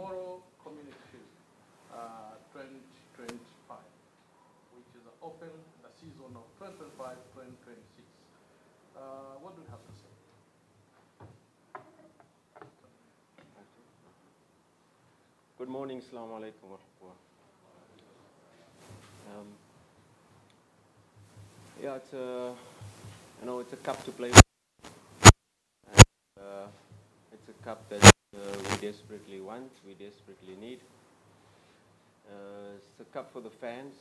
tomorrow Community Shield 2025, which is open the season of 2025-2026. What do you have to say? Good morning, Assalamu alaikum. Yeah, it's a, it's a cup to play with. And, it's a cup that we desperately want, we desperately need. It's a cup for the fans.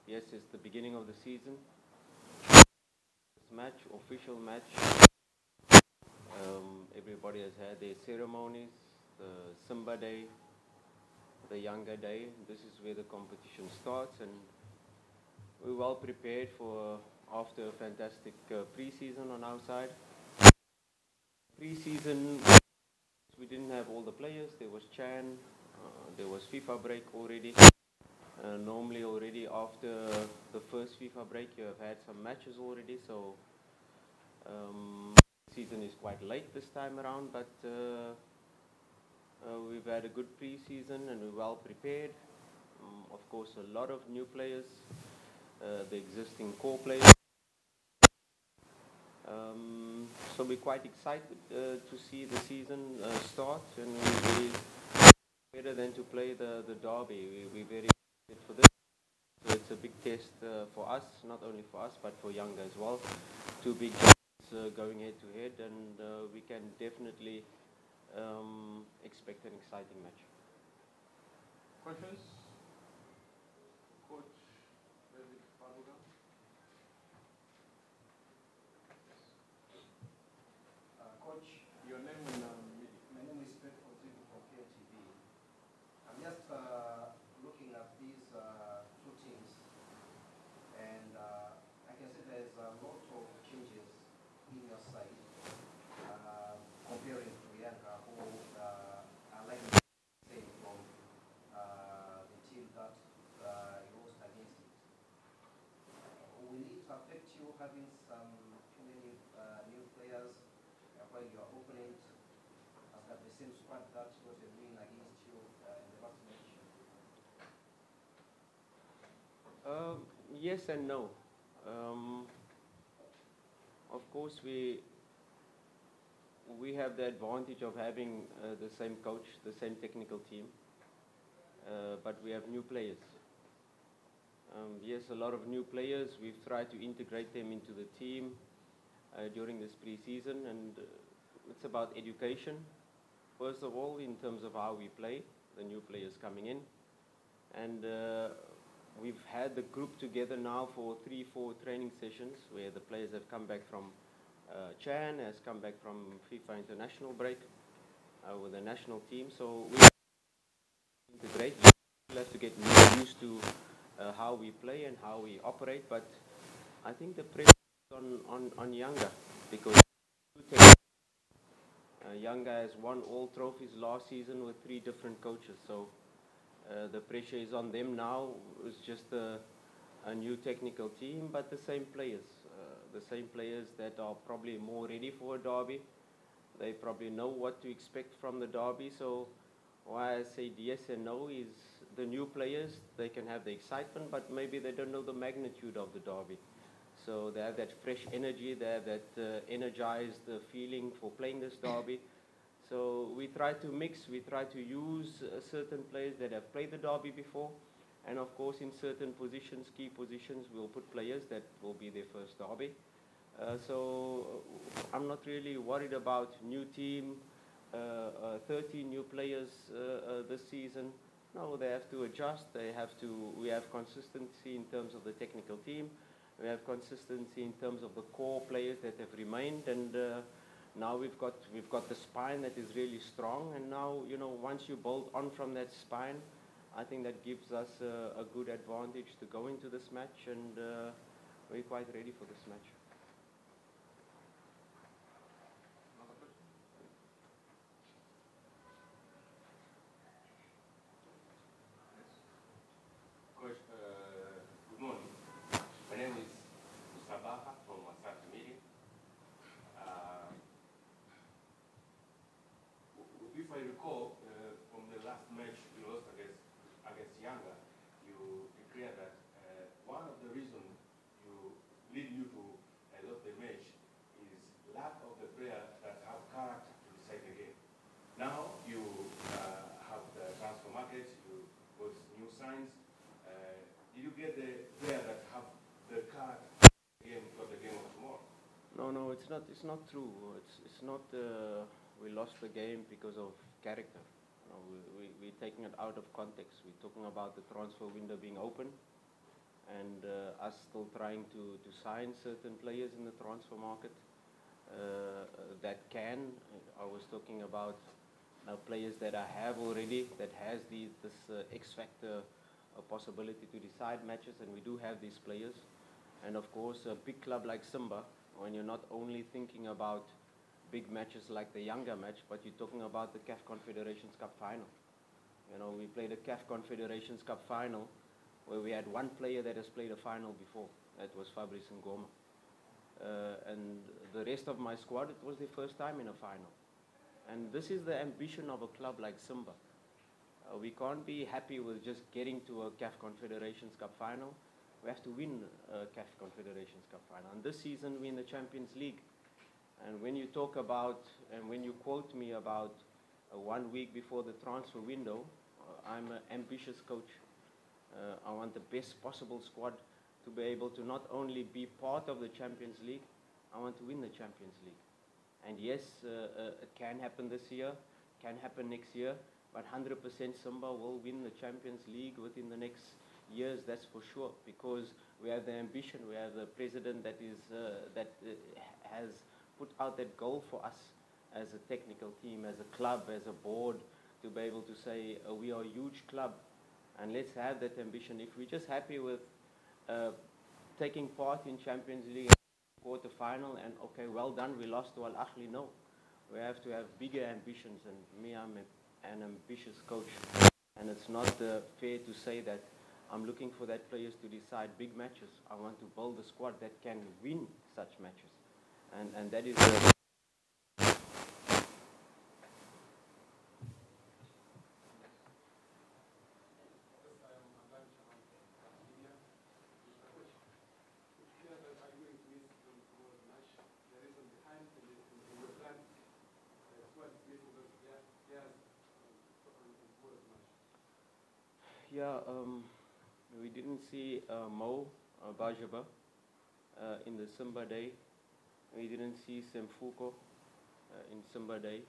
Yes, it's the beginning of the season. This match, official match. Everybody has had their ceremonies, the Simba Day, the Younger Day. This is where the competition starts, and we're well prepared for after a fantastic pre-season on our side. Pre-season, we didn't have all the players. There was Chan, there was FIFA break already. Normally already after the first FIFA break you have had some matches already, so season is quite late this time around, but we've had a good pre-season and we're well prepared. Of course, a lot of new players, the existing core players. So we're quite excited to see the season start, and we're very better than to play the Dabi. We're very excited for this. So it's a big test for us, not only for us, but for Younger as well. Two big games going head to head, and we can definitely expect an exciting match. Questions? Coach Fadlu. Coach, Your name and my name is Fadlu from KTV. I'm just looking at these two teams, and I can see there's a lot of changes in your side comparing to Yanga, who are like the same from the team that you lost against it. Will it affect you having too many new players while your opponent has got the same squad that was a win against you in the last match? Yes and no. Of course, we have the advantage of having the same coach, the same technical team, but we have new players. Yes, a lot of new players. We've tried to integrate them into the team during this pre-season, and it's about education. First of all, in terms of how we play, the new players coming in, and we've had the group together now for 3-4 training sessions where the players have come back from Chan has come back from FIFA international break with the national team. So we integrate. We'll have to get more used to how we play and how we operate. But I think the pressure is on Younger, because Younger has won all trophies last season with 3 different coaches. So the pressure is on them now. It's just a new technical team, but the same players. The same players that are probably more ready for a derby. They probably know what to expect from the derby. So why I said yes and no is the new players, they can have the excitement, but maybe they don't know the magnitude of the derby. So they have that fresh energy, they have that energized feeling for playing this derby. So we try to mix, we try to use certain players that have played the derby before. And of course, in certain positions, key positions, we'll put players that will be their first derby. So I'm not really worried about new team, 13 new players this season. No, they have to adjust. We have consistency in terms of the technical team. We have consistency in terms of the core players that have remained, and now we've got the spine that is really strong. And now, once you build on from that spine, I think that gives us a good advantage to go into this match, and we're quite ready for this match. Coach, good morning. My name is Sabaha from Media. If No, it's not. It's not true. It's not. We lost the game because of character. No, we're taking it out of context. We're talking about the transfer window being open, and us still trying to sign certain players in the transfer market that can. I was talking about players that I have already that has this X factor possibility to decide matches, and we do have these players. And of course, a big club like Simba, when you're not only thinking about big matches like the younger match, but you're talking about the CAF Confederations Cup final. You know, we played a CAF Confederations Cup final where we had one player that has played a final before. That was Fabrice Ngoma. And the rest of my squad, it was their first time in a final. And this is the ambition of a club like Simba. We can't be happy with just getting to a CAF Confederations Cup final. We have to win a CAF Confederations Cup final. And this season, we're in the Champions League. And when you talk about, and when you quote me about 1 week before the transfer window, I'm an ambitious coach. I want the best possible squad to be able to not only be part of the Champions League, I want to win the Champions League. And yes, it can happen this year, can happen next year, but 100% Simba will win the Champions League within the next years, that's for sure, because we have the ambition, we have the president that has put out that goal for us as a technical team, as a club, as a board, to be able to say we are a huge club, and let's have that ambition. If we're just happy with taking part in Champions League quarter final and okay, well done, we lost to Al Ahly, no. We have to have bigger ambitions, and me, I'm an ambitious coach, and it's not fair to say that I'm looking for that players to decide big matches. I want to build a squad that can win such matches, and that is yeah, we didn't see Mo Bajaba in the Simba Day. We didn't see Semfuko in Simba Day.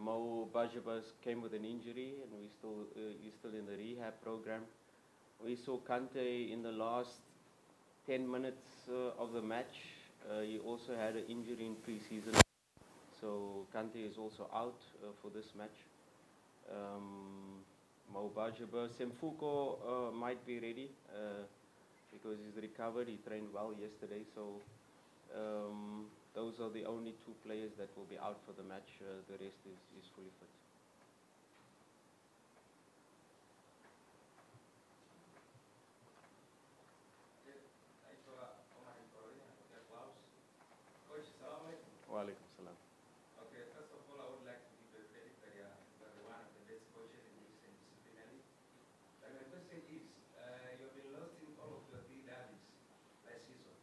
Mo Bajaba came with an injury, and he's still in the rehab program. We saw Kante in the last 10 minutes of the match. He also had an injury in pre-season, so Kante is also out for this match. Mo Bajaba, Semfuko might be ready because he's recovered. He trained well yesterday, so those are the only two players that will be out for the match. The rest is fully fit. Wa alaikum salam. Okay, first of all, I would like to give a credit that you are one of the best coaches in this disciplinary. But my question is, you have been lost in all of your 3 derbies last season.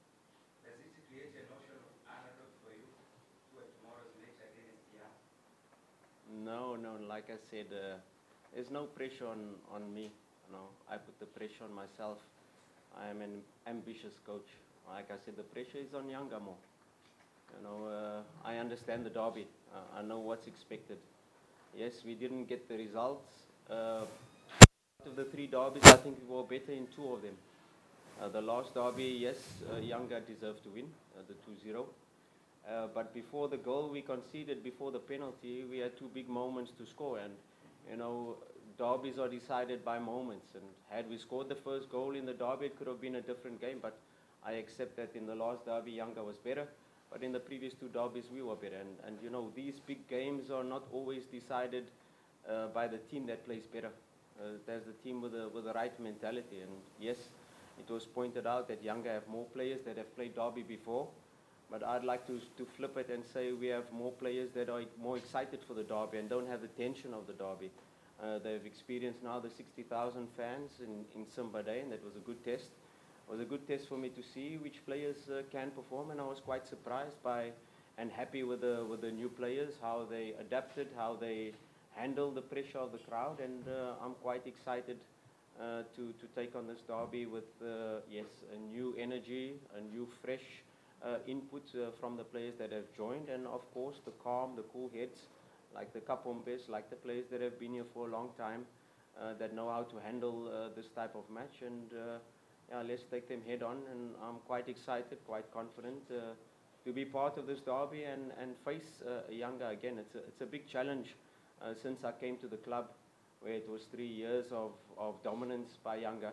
Does it create a notion of underdog for you for tomorrow's match against Yapo? No, like I said, there's no pressure on me. No, I put the pressure on myself. I am an ambitious coach. Like I said, the pressure is on Yangamo. You know, I understand the derby. I know what's expected. Yes, we didn't get the results. Out of the 3 derbies, I think we were better in 2 of them. The last derby, yes, Yanga deserved to win, the 2-0. But before the goal we conceded, before the penalty, we had 2 big moments to score. And, you know, derbies are decided by moments. And had we scored the first goal in the derby, it could have been a different game. But I accept that in the last derby, Yanga was better. But in the previous 2 derbies, we were better. And you know, these big games are not always decided by the team that plays better. There's the team with the right mentality. And yes, it was pointed out that Yanga have more players that have played derby before. But I'd like to flip it and say we have more players that are more excited for the derby and don't have the tension of the derby. They've experienced now the 60,000 fans in Simba Day, and that was a good test. It was a good test for me to see which players can perform, and I was quite surprised by and happy with the new players, how they adapted, how they handled the pressure of the crowd, and I'm quite excited to take on this derby with yes, a new energy, a new fresh input from the players that have joined, and of course the calm, the cool heads, like the Kapombes, like the players that have been here for a long time, that know how to handle this type of match. And yeah, let's take them head on. And I'm quite excited, quite confident to be part of this derby and face Yanga again. It's a big challenge since I came to the club, where it was 3 years of dominance by Yanga.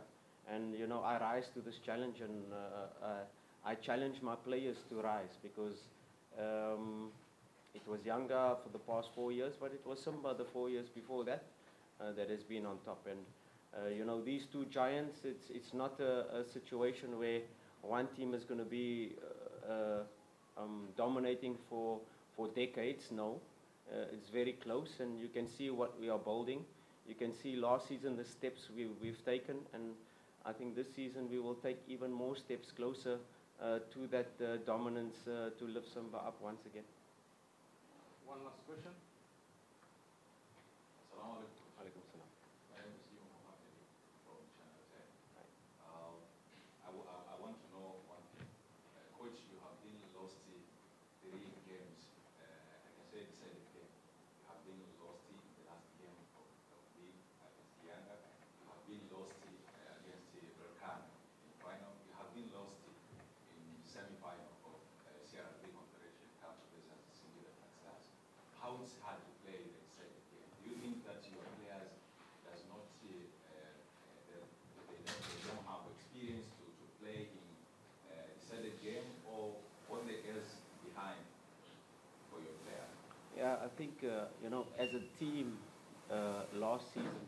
And, you know, I rise to this challenge, and I challenge my players to rise, because it was Yanga for the past 4 years, but it was Simba the 4 years before that that has been on top. And, you know, these two giants, it's not a situation where one team is going to be dominating for decades. No, it's very close, and you can see what we are building. You can see last season the steps we've taken, and I think this season we will take even more steps closer to that dominance to lift Simba up once again. One last question. Assalamu alaikum. Alaikum salam. My name is Hili from Channel 10. I want to know one thing. Coach, you have been lost 3 games. I can say decided game. You have been lost in the last game of league against Yanga. You have been lost against Berkane in final. You have been lost in semi-final of Sierra Leone Confederation Cup against Singida Texas. How it's hard to play the second game? Do you think that your players does not they don't have experience to play in decided game, or what there is behind for your player? Yeah, I think, you know, as a team last season,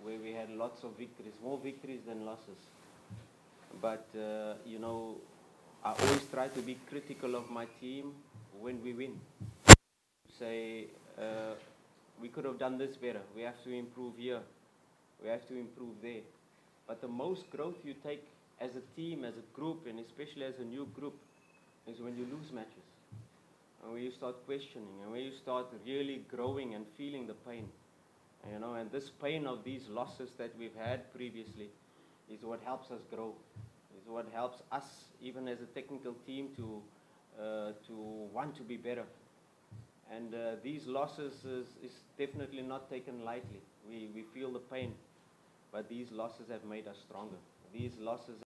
where we had lots of victories, more victories than losses. But, you know, I always try to be critical of my team when we win. Say, we could have done this better. We have to improve here. We have to improve there. But the most growth you take as a team, as a group, and especially as a new group, is when you lose matches. And when you start questioning, and when you start really growing and feeling the pain. You know, and this pain of these losses that we've had previously is what helps us grow. Is what helps us, even as a technical team, to want to be better. And these losses is definitely not taken lightly. We feel the pain, but these losses have made us stronger. These losses